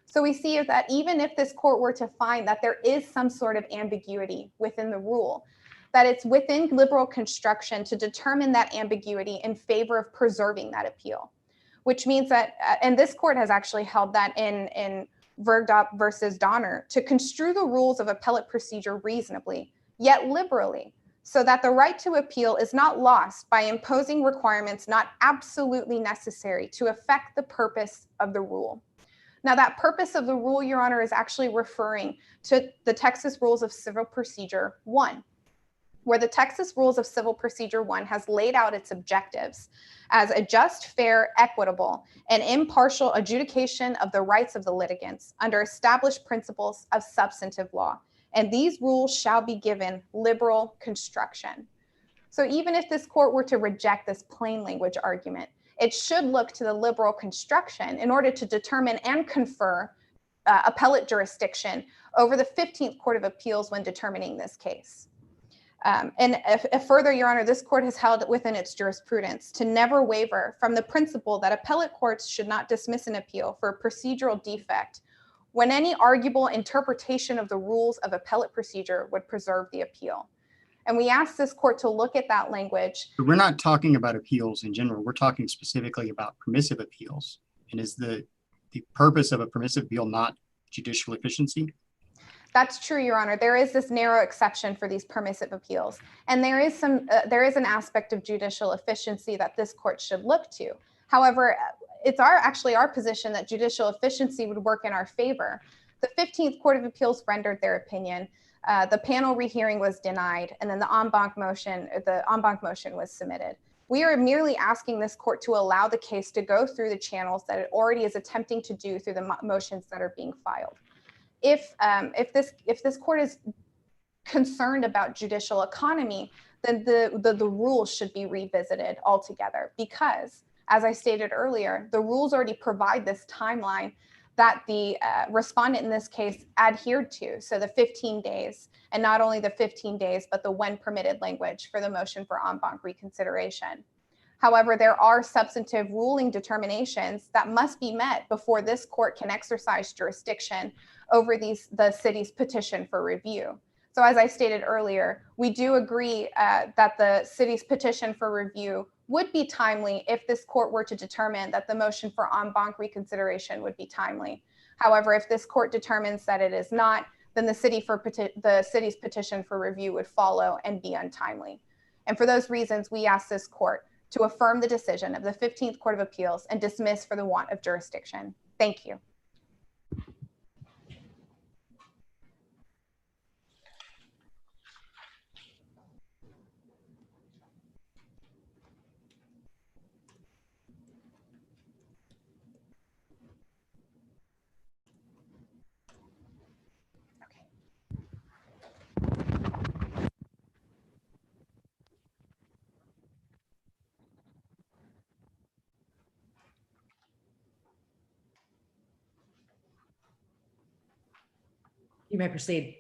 So we see that even if this court were to find that there is some sort of ambiguity within the rule, that it's within liberal construction to determine that ambiguity in favor of preserving that appeal, which means that, and this court has actually held that in Vergdop versus Donner, to construe the rules of appellate procedure reasonably, yet liberally, so that the right to appeal is not lost by imposing requirements not absolutely necessary to affect the purpose of the rule. Now, that purpose of the rule, Your Honor, is actually referring to the Texas Rules of Civil Procedure 1, where the Texas Rules of Civil Procedure 1 has laid out its objectives as a just, fair, equitable, and impartial adjudication of the rights of the litigants under established principles of substantive law. And these rules shall be given liberal construction. So even if this court were to reject this plain language argument, it should look to the liberal construction in order to determine and confer appellate jurisdiction over the 15th Court of Appeals when determining this case. And if further, Your Honor, this court has held within its jurisprudence to never waver from the principle that appellate courts should not dismiss an appeal for a procedural defect when any arguable interpretation of the rules of appellate procedure would preserve the appeal. And we ask this court to look at that language. But we're not talking about appeals in general. We're talking specifically about permissive appeals. And is the purpose of a permissive appeal not judicial efficiency? That's true, Your Honor. There is this narrow exception for these permissive appeals. And there is an aspect of judicial efficiency that this court should look to. However, it's actually our position that judicial efficiency would work in our favor. The 15th Court of Appeals rendered their opinion. The panel rehearing was denied, and then the en banc motion was submitted. We are merely asking this court to allow the case to go through the channels that it already is attempting to do through the motions that are being filed. If this court is concerned about judicial economy, then the rules should be revisited altogether, because, as I stated earlier, the rules already provide this timeline that the respondent in this case adhered to. So the 15 days, and not only the 15 days, but the when permitted language for the motion for en banc reconsideration. However, there are substantive ruling determinations that must be met before this court can exercise jurisdiction over the city's petition for review. So as I stated earlier, we do agree that the city's petition for review would be timely if this court were to determine that the motion for en banc reconsideration would be timely. However, if this court determines that it is not, then the city's petition for review would follow and be untimely. And for those reasons, we ask this court to affirm the decision of the 15th Court of Appeals and dismiss for the want of jurisdiction. Thank you. You may proceed.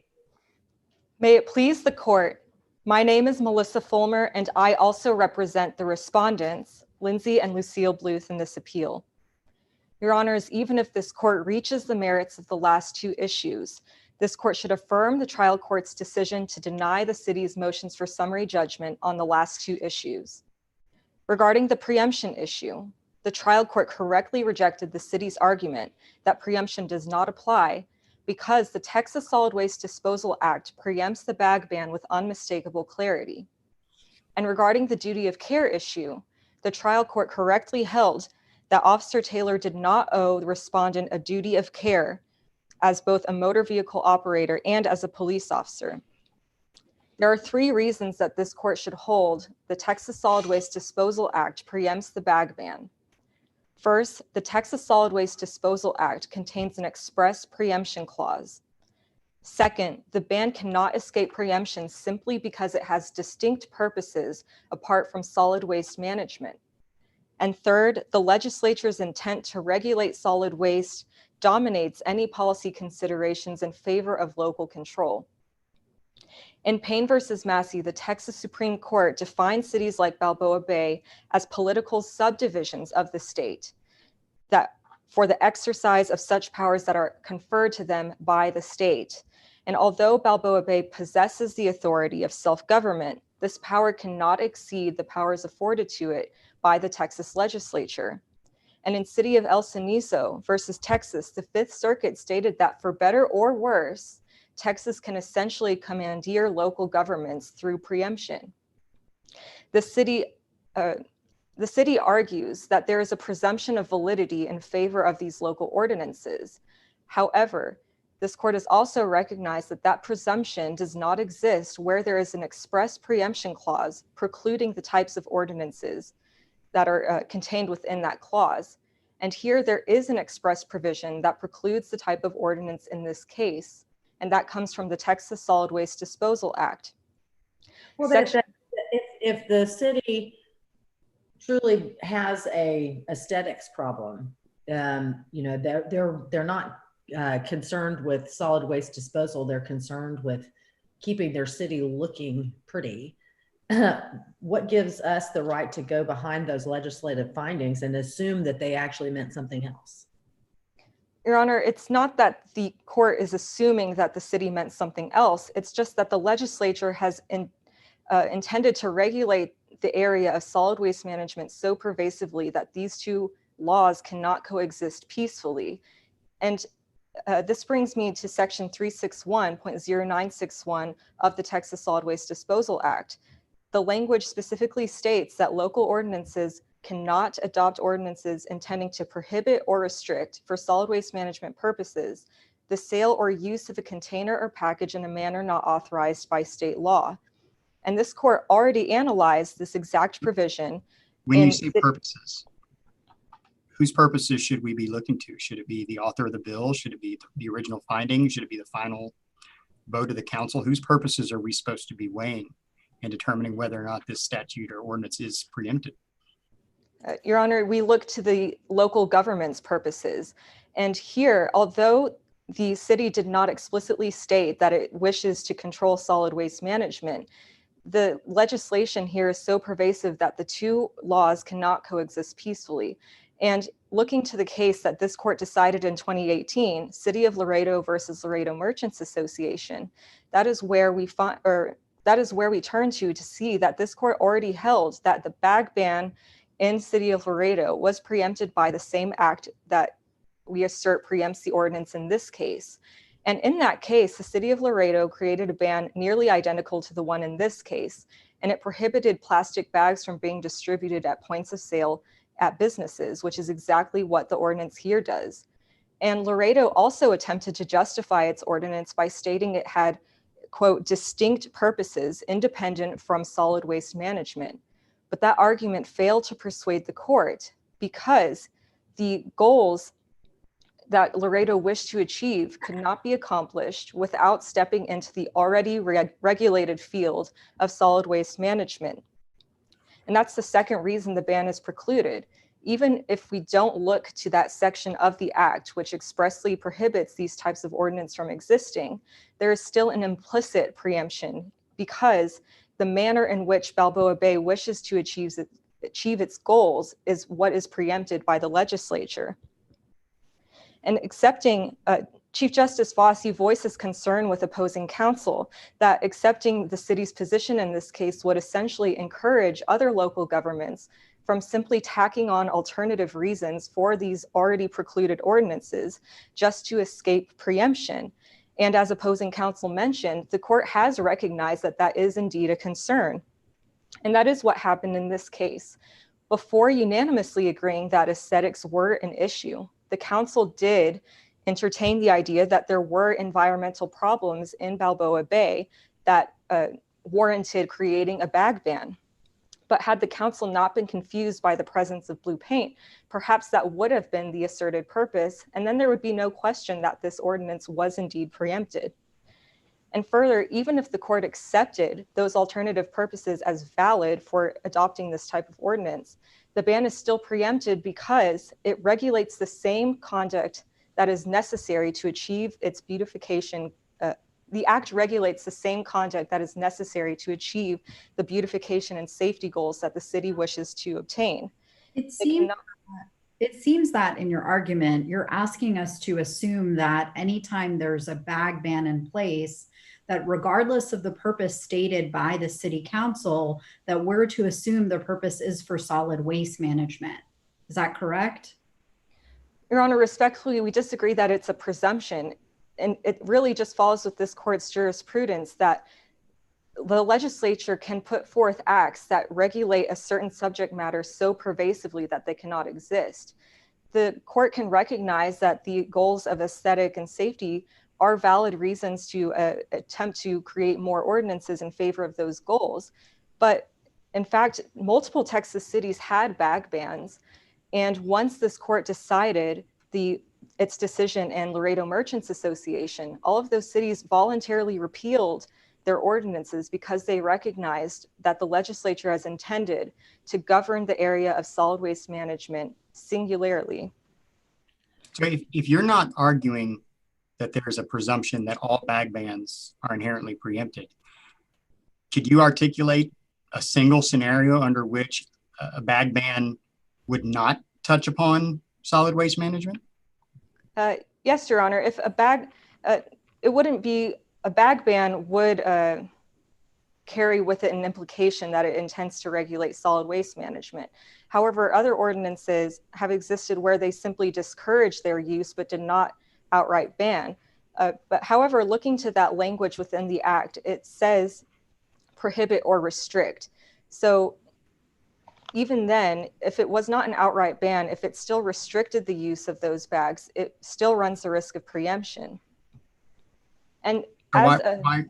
May it please the court. My name is Melissa Fulmer, and I also represent the respondents, Lindsay and Lucille Bluth, in this appeal. Your Honors, even if this court reaches the merits of the last two issues, this court should affirm the trial court's decision to deny the city's motions for summary judgment on the last two issues. Regarding the preemption issue, the trial court correctly rejected the city's argument that preemption does not apply because the Texas Solid Waste Disposal Act preempts the bag ban with unmistakable clarity. And regarding the duty of care issue, the trial court correctly held that Officer Taylor did not owe the respondent a duty of care as both a motor vehicle operator and as a police officer. There are 3 reasons that this court should hold the Texas Solid Waste Disposal Act preempts the bag ban. First, the Texas Solid Waste Disposal Act contains an express preemption clause. Second, the ban cannot escape preemption simply because it has distinct purposes apart from solid waste management. And third, the legislature's intent to regulate solid waste dominates any policy considerations in favor of local control. In Payne versus Massey, the Texas Supreme Court defined cities like Balboa Bay as political subdivisions of the state that for the exercise of such powers that are conferred to them by the state. And although Balboa Bay possesses the authority of self-government, this power cannot exceed the powers afforded to it by the Texas legislature. And in City of El Cenizo versus Texas, the Fifth Circuit stated that for better or worse, Texas can essentially commandeer local governments through preemption. The city argues that there is a presumption of validity in favor of these local ordinances. However, this court has also recognized that that presumption does not exist where there is an express preemption clause precluding the types of ordinances that are contained within that clause. And here there is an express provision that precludes the type of ordinance in this case, and that comes from the Texas Solid Waste Disposal Act. Well, if the city truly has a aesthetics problem, you know, they're not concerned with solid waste disposal. They're concerned with keeping their city looking pretty. What gives us the right to go behind those legislative findings and assume that they actually meant something else? Your Honor, it's not that the court is assuming that the city meant something else. It's just that the legislature has intended to regulate the area of solid waste management so pervasively that these 2 laws cannot coexist peacefully. And this brings me to section 361.0961 of the Texas Solid Waste Disposal Act. The language specifically states that local ordinances cannot adopt ordinances intending to prohibit or restrict, for solid waste management purposes, the sale or use of a container or package in a manner not authorized by state law. And this court already analyzed this exact provision. When you say purposes, whose purposes should we be looking to? Should it be the author of the bill? Should it be the original finding? Should it be the final vote of the council? Whose purposes are we supposed to be weighing and determining whether or not this statute or ordinance is preempted? Your Honor, we look to the local government's purposes. And here, although the city did not explicitly state that it wishes to control solid waste management, the legislation here is so pervasive that the 2 laws cannot coexist peacefully. And looking to the case that this court decided in 2018, City of Laredo versus Laredo Merchants Association, that is where we turn to see that this court already held that the bag ban in City of Laredo was preempted by the same act that we assert preempts the ordinance in this case. And in that case, the City of Laredo created a ban nearly identical to the one in this case, and it prohibited plastic bags from being distributed at points of sale at businesses, which is exactly what the ordinance here does. And Laredo also attempted to justify its ordinance by stating it had, quote, distinct purposes independent from solid waste management. But that argument failed to persuade the court because the goals that Laredo wished to achieve could not be accomplished without stepping into the already regulated field of solid waste management. And that's the second reason the ban is precluded. Even if we don't look to that section of the act which expressly prohibits these types of ordinance from existing, there is still an implicit preemption because the manner in which Balboa Bay wishes to achieve its goals is what is preempted by the legislature. And Chief Justice Voss voices concern with opposing counsel that accepting the city's position in this case would essentially encourage other local governments from simply tacking on alternative reasons for these already precluded ordinances just to escape preemption. And as opposing counsel mentioned, the court has recognized that that is indeed a concern. And that is what happened in this case. Before unanimously agreeing that aesthetics were an issue, the council did entertain the idea that there were environmental problems in Balboa Bay that warranted creating a bag ban. But had the council not been confused by the presence of blue paint, perhaps that would have been the asserted purpose, and then there would be no question that this ordinance was indeed preempted. And further, even if the court accepted those alternative purposes as valid for adopting this type of ordinance, the ban is still preempted because it regulates the same conduct that is necessary to achieve its beautification. The act regulates the same conduct that is necessary to achieve the beautification and safety goals that the city wishes to obtain. It seems that in your argument, you're asking us to assume that anytime there's a bag ban in place, that regardless of the purpose stated by the city council, that we're to assume the purpose is for solid waste management. Is that correct? Your Honor, respectfully, we disagree that it's a presumption. And it really just follows with this court's jurisprudence that the legislature can put forth acts that regulate a certain subject matter so pervasively that they cannot exist. The court can recognize that the goals of aesthetic and safety are valid reasons to attempt to create more ordinances in favor of those goals. But in fact, multiple Texas cities had bag bans. And once this court decided its decision in Laredo Merchants Association, all of those cities voluntarily repealed their ordinances because they recognized that the legislature has intended to govern the area of solid waste management singularly. So if you're not arguing that there's a presumption that all bag bans are inherently preempted, could you articulate a single scenario under which a bag ban would not touch upon solid waste management? Yes, Your Honor. If a bag, it wouldn't be, a bag ban would carry with it an implication that it intends to regulate solid waste management. However, other ordinances have existed where they simply discouraged their use but did not outright ban. But however, looking to that language within the act, it says prohibit or restrict. So even then, if it was not an outright ban, if it still restricted the use of those bags, it still runs the risk of preemption. And why,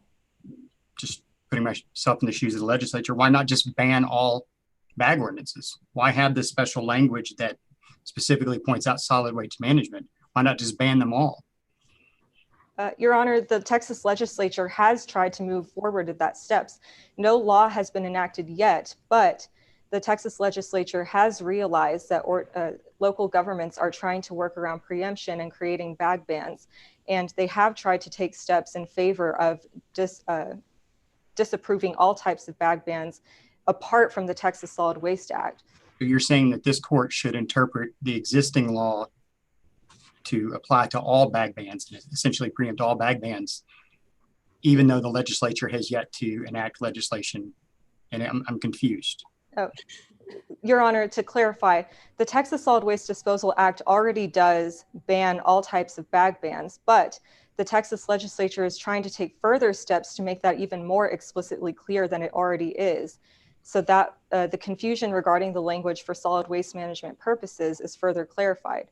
just putting myself in the shoes of the legislature, why not just ban all bag ordinances? Why have this special language that specifically points out solid waste management? Why not just ban them all? Your Honor, the Texas legislature has tried to move forward with that steps. No law has been enacted yet, but the Texas legislature has realized that local governments are trying to work around preemption and creating bag bans. And they have tried to take steps in favor of disapproving all types of bag bans apart from the Texas Solid Waste Act. So you're saying that this court should interpret the existing law to apply to all bag bans, and essentially preempt all bag bans, even though the legislature has yet to enact legislation. And I'm confused. Oh, Your Honor, to clarify, the Texas Solid Waste Disposal Act already does ban all types of bag bans, but the Texas legislature is trying to take further steps to make that even more explicitly clear than it already is, so that the confusion regarding the language for solid waste management purposes is further clarified.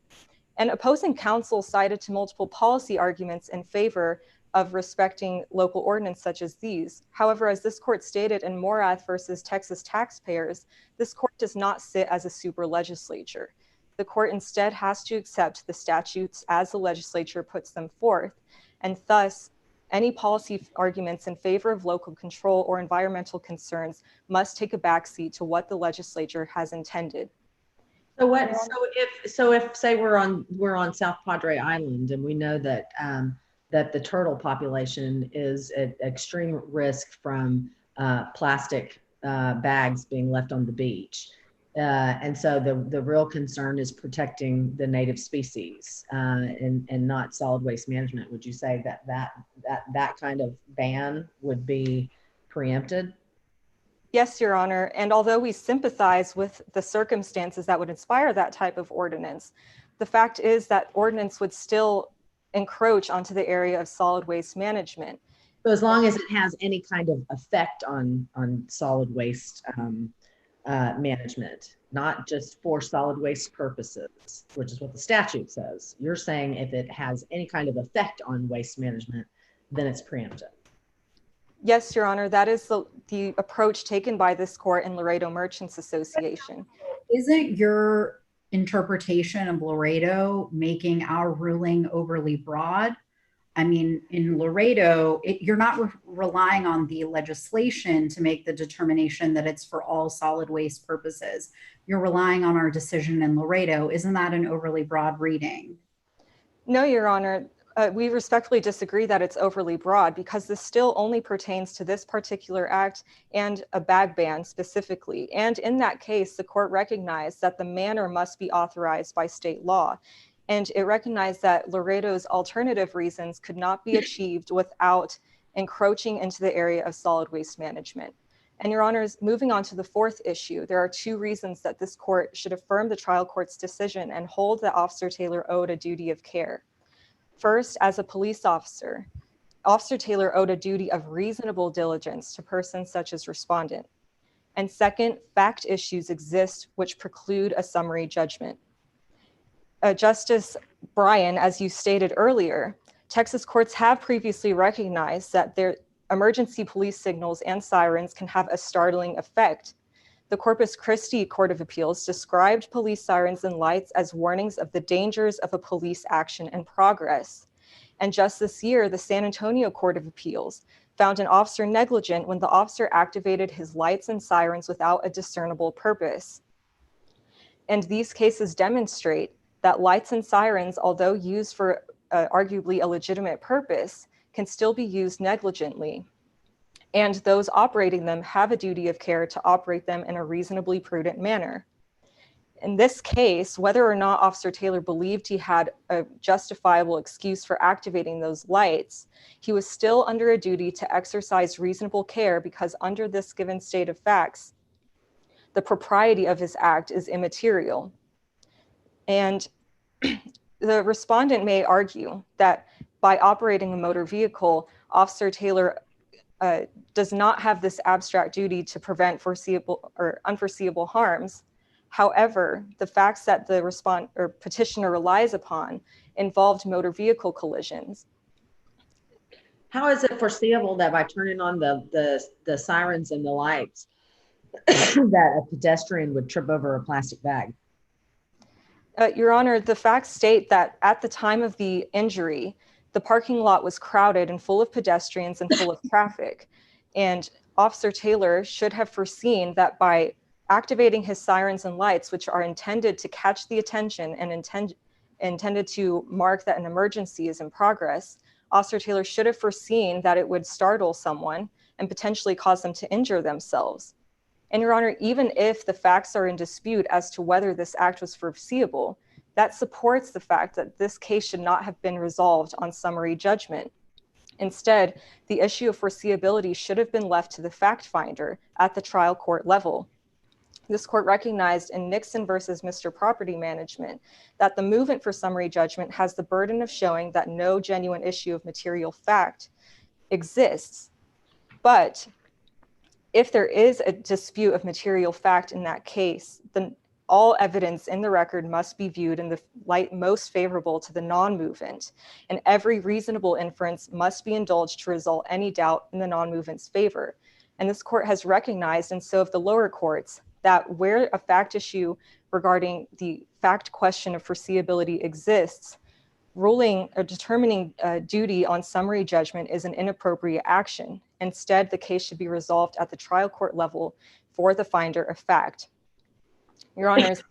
And opposing counsel cited to multiple policy arguments in favor of respecting local ordinance such as these. However, as this court stated in Morath versus Texas taxpayers, this court does not sit as a super legislature. The court instead has to accept the statutes as the legislature puts them forth, and thus any policy arguments in favor of local control or environmental concerns must take a backseat to what the legislature has intended. So what? So if say we're on South Padre Island and we know that that the turtle population is at extreme risk from plastic bags being left on the beach, and so the real concern is protecting the native species and not solid waste management. Would you say that kind of ban would be preempted? Yes, Your Honor. And although we sympathize with the circumstances that would inspire that type of ordinance, the fact is that ordinance would still encroach onto the area of solid waste management. So as long as it has any kind of effect on solid waste management, not just for solid waste purposes, which is what the statute says. You're saying if it has any kind of effect on waste management, then it's preempted. Yes, Your Honor, that is the approach taken by this court in Laredo Merchants Association. Isn't your interpretation of Laredo making our ruling overly broad? I mean, in Laredo, you're not relying on the legislation to make the determination that it's for all solid waste purposes. You're relying on our decision in Laredo. Isn't that an overly broad reading? No, Your Honor. We respectfully disagree that it's overly broad because this still only pertains to this particular act and a bag ban specifically. And in that case, the court recognized that the manner must be authorized by state law. And it recognized that Laredo's alternative reasons could not be achieved without encroaching into the area of solid waste management. And Your Honors, moving on to the fourth issue, there are two reasons that this court should affirm the trial court's decision and hold that Officer Taylor owed a duty of care. First, as a police officer, Officer Taylor owed a duty of reasonable diligence to persons such as respondent. And second, fact issues exist which preclude a summary judgment. Justice Bryan, as you stated earlier, Texas courts have previously recognized that their emergency police signals and sirens can have a startling effect. The Corpus Christi Court of Appeals described police sirens and lights as warnings of the dangers of a police action in progress. And just this year, the San Antonio Court of Appeals found an officer negligent when the officer activated his lights and sirens without a discernible purpose. And these cases demonstrate that lights and sirens, although used for arguably a legitimate purpose, can still be used negligently. And those operating them have a duty of care to operate them in a reasonably prudent manner. In this case, whether or not Officer Taylor believed he had a justifiable excuse for activating those lights, he was still under a duty to exercise reasonable care because under this given state of facts, the propriety of his act is immaterial. And the respondent may argue that by operating a motor vehicle, Officer Taylor does not have this abstract duty to prevent foreseeable or unforeseeable harms. However, the facts that the petitioner relies upon involved motor vehicle collisions. How is it foreseeable that by turning on the sirens and the lights that a pedestrian would trip over a plastic bag? Your Honor, the facts state that at the time of the injury, the parking lot was crowded and full of pedestrians and full of traffic. And Officer Taylor should have foreseen that by activating his sirens and lights, which are intended to catch the attention and intended to mark that an emergency is in progress, Officer Taylor should have foreseen that it would startle someone and potentially cause them to injure themselves. And Your Honor, even if the facts are in dispute as to whether this act was foreseeable, that supports the fact that this case should not have been resolved on summary judgment. Instead, the issue of foreseeability should have been left to the fact finder at the trial court level. This court recognized in Nixon versus Mr. Property Management that the movement for summary judgment has the burden of showing that no genuine issue of material fact exists. But if there is a dispute of material fact in that case, then all evidence in the record must be viewed in the light most favorable to the non-movement, and every reasonable inference must be indulged to resolve any doubt in the non-movement's favor. And this court has recognized, and so have the lower courts, that where a fact issue regarding the fact question of foreseeability exists, ruling or determining duty on summary judgment is an inappropriate action. Instead, the case should be resolved at the trial court level for the finder of fact. Your Honors,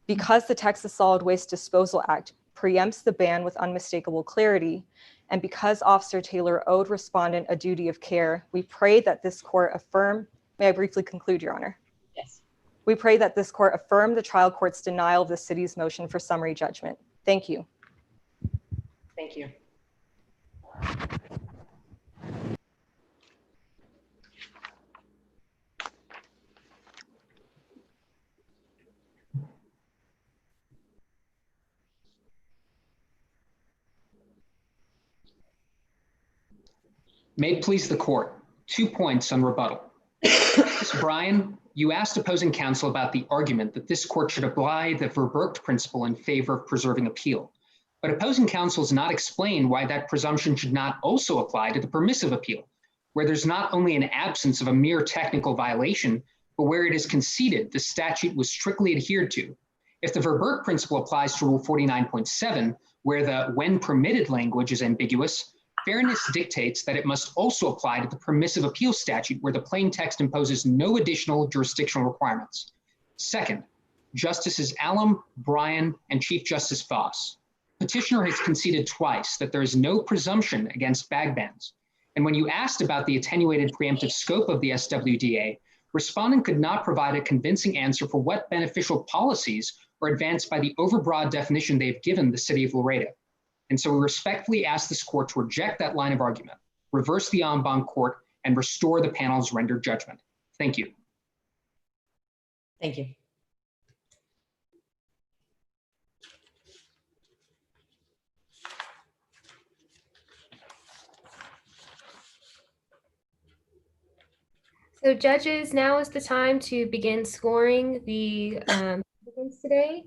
because the Texas Solid Waste Disposal Act preempts the ban with unmistakable clarity, and because Officer Taylor owed respondent a duty of care, we pray that this court affirm, may I briefly conclude, Your Honor? Yes. We pray that this court affirm the trial court's denial of the city's motion for summary judgment. Thank you. Thank you. May it please the court, 2 points on rebuttal. Justice Bryan, you asked opposing counsel about the argument that this court should apply the Verburgt principle in favor of preserving appeal. But opposing counsel has not explained why that presumption should not also apply to the permissive appeal, where there's not only an absence of a mere technical violation, but where it is conceded the statute was strictly adhered to. If the Verburgt principle applies to Rule 49.7, where the when permitted language is ambiguous, fairness dictates that it must also apply to the permissive appeal statute where the plain text imposes no additional jurisdictional requirements. Second, Justices Allen, Bryan, and Chief Justice Voss. Petitioner has conceded twice that there is no presumption against bag bans. And when you asked about the attenuated preemptive scope of the SWDA, respondent could not provide a convincing answer for what beneficial policies are advanced by the overbroad definition they've given the city of Laredo. And so we respectfully ask this court to reject that line of argument, reverse the en banc court, and restore the panel's rendered judgment. Thank you. Thank you. So judges, now is the time to begin scoring the applicants today.